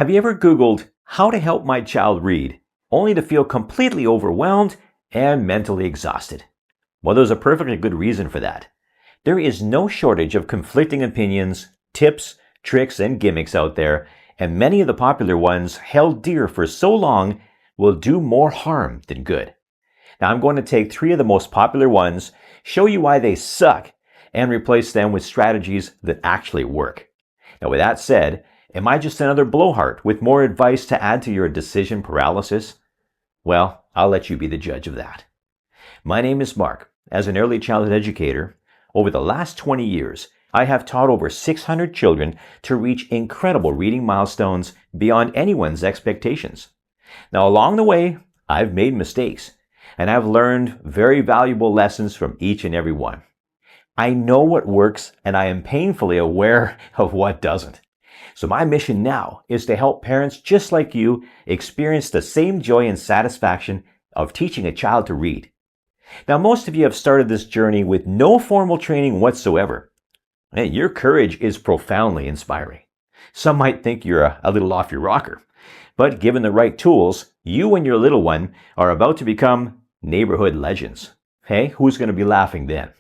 Have you ever Googled how to help my child read, only to feel completely overwhelmed and mentally exhausted? Well, there's a perfectly good reason for that. There is no shortage of conflicting opinions, tips, tricks, and gimmicks out there, and many of the popular ones held dear for so long will do more harm than good. Now, I'm going to take 3 of the most popular ones, show you why they suck, and replace them with strategies that actually work. Now, with that said, am I just another blowhard with more advice to add to your decision paralysis? Well, I'll let you be the judge of that. My name is Marc. As an early childhood educator, over the last 20 years, I have taught over 600 children to reach incredible reading milestones beyond anyone's expectations. Now, along the way, I've made mistakes, and I've learned very valuable lessons from each and every one. I know what works, and I am painfully aware of what doesn't. So my mission now is to help parents just like you experience the same joy and satisfaction of teaching a child to read. Now, most of you have started this journey with no formal training whatsoever. Hey, your courage is profoundly inspiring. Some might think you're a little off your rocker, but given the right tools, you and your little one are about to become neighborhood legends. Hey, who's going to be laughing then?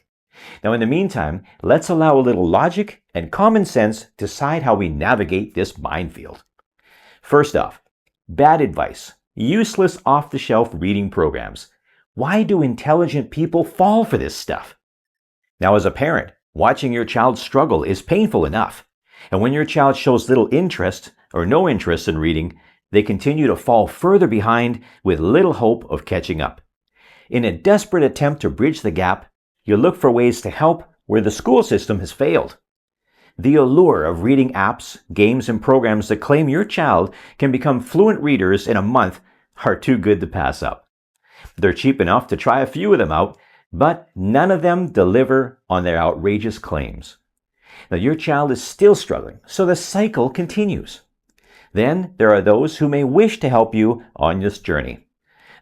Now, in the meantime, let's allow a little logic and common sense decide how we navigate this minefield. First off, bad advice, useless off-the-shelf reading programs. Why do intelligent people fall for this stuff? Now, as a parent, watching your child struggle is painful enough. And when your child shows little interest or no interest in reading, they continue to fall further behind with little hope of catching up. In a desperate attempt to bridge the gap, you look for ways to help where the school system has failed. The allure of reading apps, games, and programs that claim your child can become fluent readers in a month are too good to pass up. They're cheap enough to try a few of them out, but none of them deliver on their outrageous claims. Now, your child is still struggling, so the cycle continues. Then there are those who may wish to help you on this journey.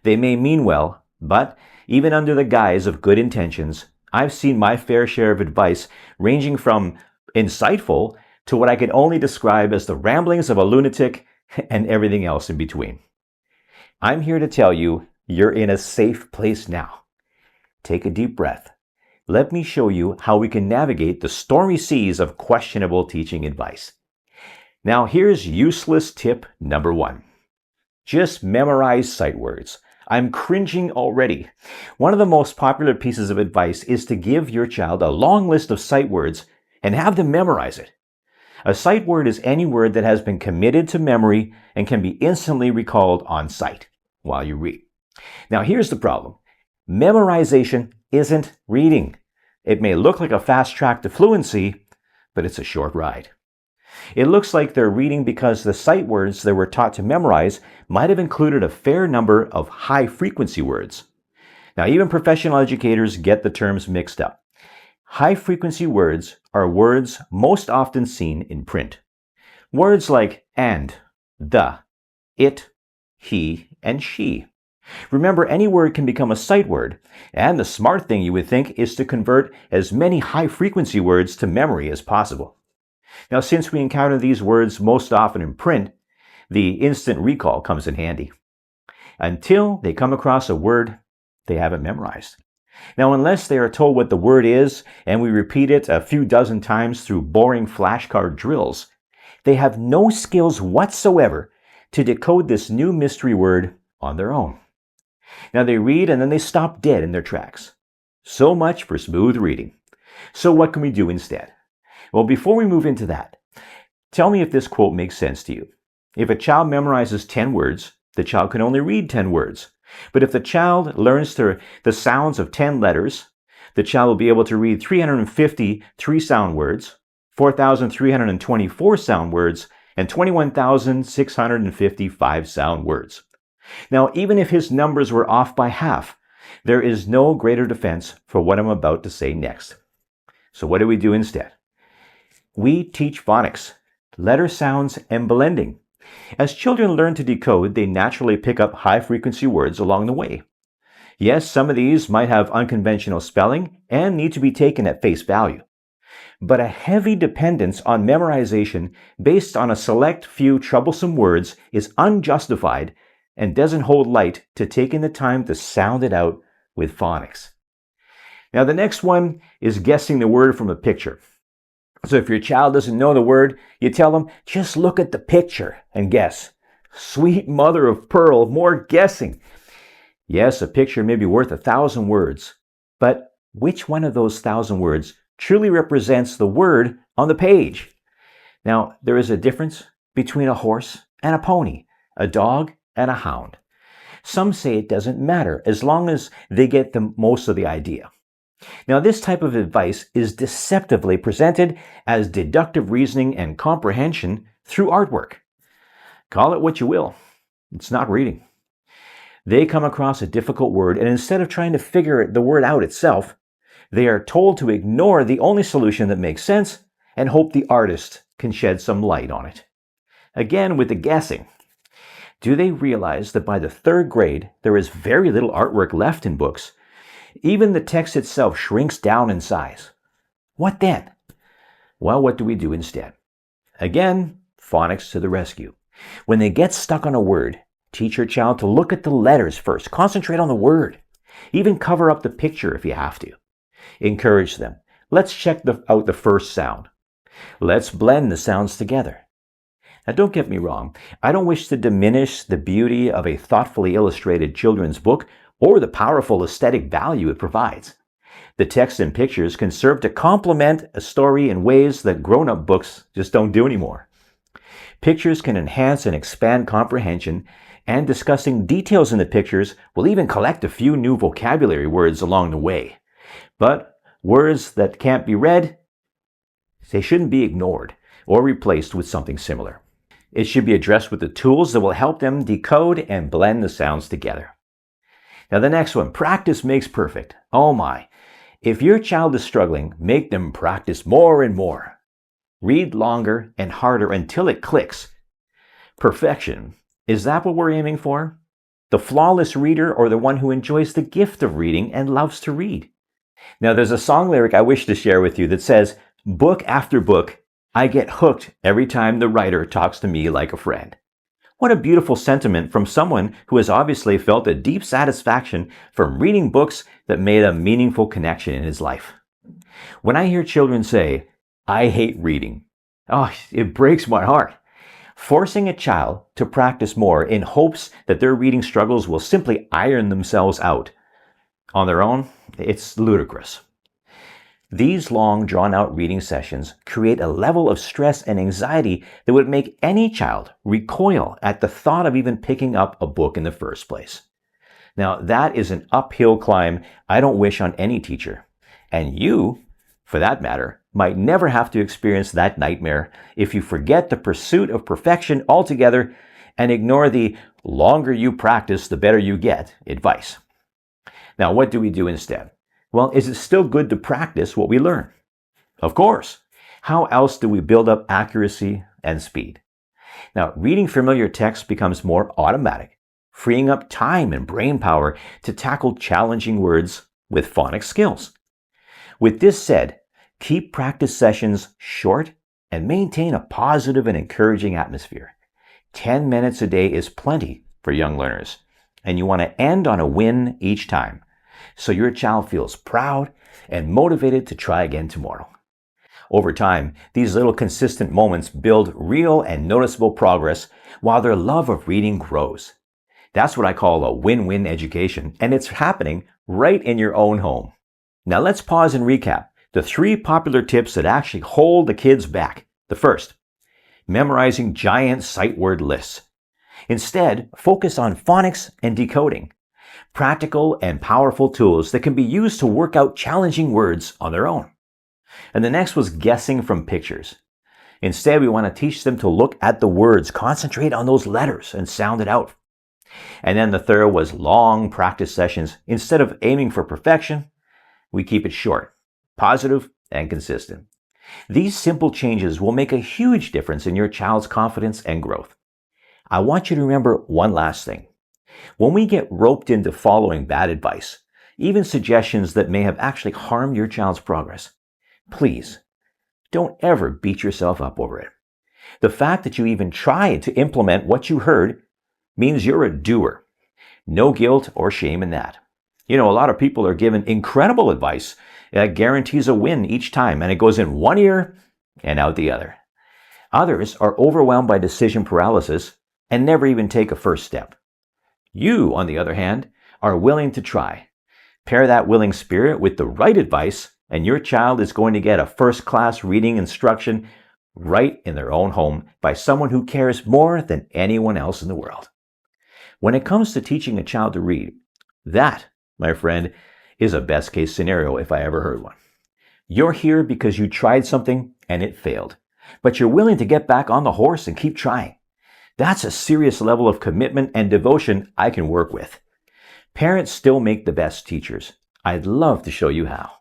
They may mean well, but even under the guise of good intentions, I've seen my fair share of advice ranging from insightful to what I can only describe as the ramblings of a lunatic and everything else in between. I'm here to tell you you're in a safe place now. Take a deep breath. Let me show you how we can navigate the stormy seas of questionable teaching advice. Now, here's useless tip number 1. Just memorize sight words. I'm cringing already. One of the most popular pieces of advice is to give your child a long list of sight words and have them memorize it. A sight word is any word that has been committed to memory and can be instantly recalled on sight while you read. Now, here's the problem. Memorization isn't reading. It may look like a fast track to fluency, but it's a short ride. It looks like they're reading because the sight words they were taught to memorize might have included a fair number of high-frequency words. Now, even professional educators get the terms mixed up. High-frequency words are words most often seen in print. Words like and, the, it, he, and she. Remember, any word can become a sight word, and the smart thing you would think is to convert as many high-frequency words to memory as possible. Now, since we encounter these words most often in print, the instant recall comes in handy. Until they come across a word they haven't memorized. Now, unless they are told what the word is and we repeat it a few dozen times through boring flashcard drills, they have no skills whatsoever to decode this new mystery word on their own. Now, they read and then they stop dead in their tracks. So much for smooth reading. So what can we do instead? Well, before we move into that, tell me if this quote makes sense to you. If a child memorizes 10 words, the child can only read 10 words. But if the child learns the sounds of 10 letters, the child will be able to read 350 three-sound words, 4,324 sound words, and 21,650 five-sound words. Now, even if his numbers were off by half, there is no greater defense for what I'm about to say next. So what do we do instead? We teach phonics, letter sounds, and blending. As children learn to decode, they naturally pick up high-frequency words along the way. Yes, some of these might have unconventional spelling and need to be taken at face value. But a heavy dependence on memorization based on a select few troublesome words is unjustified and doesn't hold light to taking the time to sound it out with phonics. Now, the next one is guessing the word from a picture. So if your child doesn't know the word, you tell them, just look at the picture and guess. Sweet mother of pearl, more guessing. Yes, a picture may be worth 1,000 words, but which one of those 1,000 words truly represents the word on the page? Now, there is a difference between a horse and a pony, a dog and a hound. Some say it doesn't matter as long as they get the most of the idea. Now, this type of advice is deceptively presented as deductive reasoning and comprehension through artwork. Call it what you will. It's not reading. They come across a difficult word, and instead of trying to figure the word out itself, they are told to ignore the only solution that makes sense and hope the artist can shed some light on it. Again, with the guessing. Do they realize that by the 3rd grade, there is very little artwork left in books? Even the text itself shrinks down in size. What then? Well, what do we do instead? Again, phonics to the rescue. When they get stuck on a word, teach your child to look at the letters first. Concentrate on the word. Even cover up the picture if you have to. Encourage them. Let's check out the first sound. Let's blend the sounds together. Now, don't get me wrong. I don't wish to diminish the beauty of a thoughtfully illustrated children's book or the powerful aesthetic value it provides. The text and pictures can serve to complement a story in ways that grown-up books just don't do anymore. Pictures can enhance and expand comprehension, and discussing details in the pictures will even collect a few new vocabulary words along the way. But words that can't be read, they shouldn't be ignored or replaced with something similar. It should be addressed with the tools that will help them decode and blend the sounds together. Now, the next one, practice makes perfect. Oh my. If your child is struggling, make them practice more and more. Read longer and harder until it clicks. Perfection. Is that what we're aiming for? The flawless reader or the one who enjoys the gift of reading and loves to read? Now, there's a song lyric I wish to share with you that says, book after book, I get hooked every time the writer talks to me like a friend. What a beautiful sentiment from someone who has obviously felt a deep satisfaction from reading books that made a meaningful connection in his life. When I hear children say, I hate reading, it breaks my heart. Forcing a child to practice more in hopes that their reading struggles will simply iron themselves out on their own, it's ludicrous. These long, drawn-out reading sessions create a level of stress and anxiety that would make any child recoil at the thought of even picking up a book in the first place. Now, that is an uphill climb I don't wish on any teacher. And you, for that matter, might never have to experience that nightmare if you forget the pursuit of perfection altogether and ignore the longer you practice, the better you get advice. Now, what do we do instead? Well, is it still good to practice what we learn? Of course. How else do we build up accuracy and speed? Now, reading familiar text becomes more automatic, freeing up time and brain power to tackle challenging words with phonics skills. With this said, keep practice sessions short and maintain a positive and encouraging atmosphere. 10 minutes a day is plenty for young learners, and you want to end on a win each time, so your child feels proud and motivated to try again tomorrow. Over time, these little consistent moments build real and noticeable progress while their love of reading grows. That's what I call a win-win education, and it's happening right in your own home. Now let's pause and recap the 3 popular tips that actually hold the kids back. The first, memorizing giant sight word lists. Instead, focus on phonics and decoding. Practical and powerful tools that can be used to work out challenging words on their own. And the next was guessing from pictures. Instead, we want to teach them to look at the words, concentrate on those letters, and sound it out. And then the third was long practice sessions. Instead of aiming for perfection, we keep it short, positive, and consistent. These simple changes will make a huge difference in your child's confidence and growth. I want you to remember one last thing. When we get roped into following bad advice, even suggestions that may have actually harmed your child's progress, please Don't ever beat yourself up over it. The fact that you even tried to implement what you heard means you're a doer. No guilt or shame in that. A lot of people are given incredible advice that guarantees a win each time, and it goes in one ear and out the other. Others are overwhelmed by decision paralysis and never even take a first step. You, on the other hand, are willing to try. Pair that willing spirit with the right advice, and your child is going to get a first-class reading instruction right in their own home by someone who cares more than anyone else in the world. When it comes to teaching a child to read, that, my friend, is a best-case scenario if I ever heard one. You're here because you tried something and it failed, but you're willing to get back on the horse and keep trying. That's a serious level of commitment and devotion I can work with. Parents still make the best teachers. I'd love to show you how.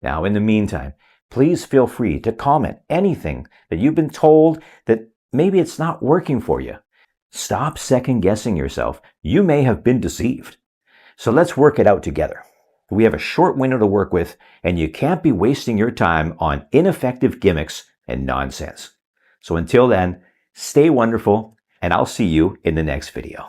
Now, in the meantime, please feel free to comment anything that you've been told that maybe it's not working for you. Stop second-guessing yourself. You may have been deceived. So let's work it out together. We have a short window to work with, and you can't be wasting your time on ineffective gimmicks and nonsense. So until then, stay wonderful, and I'll see you in the next video.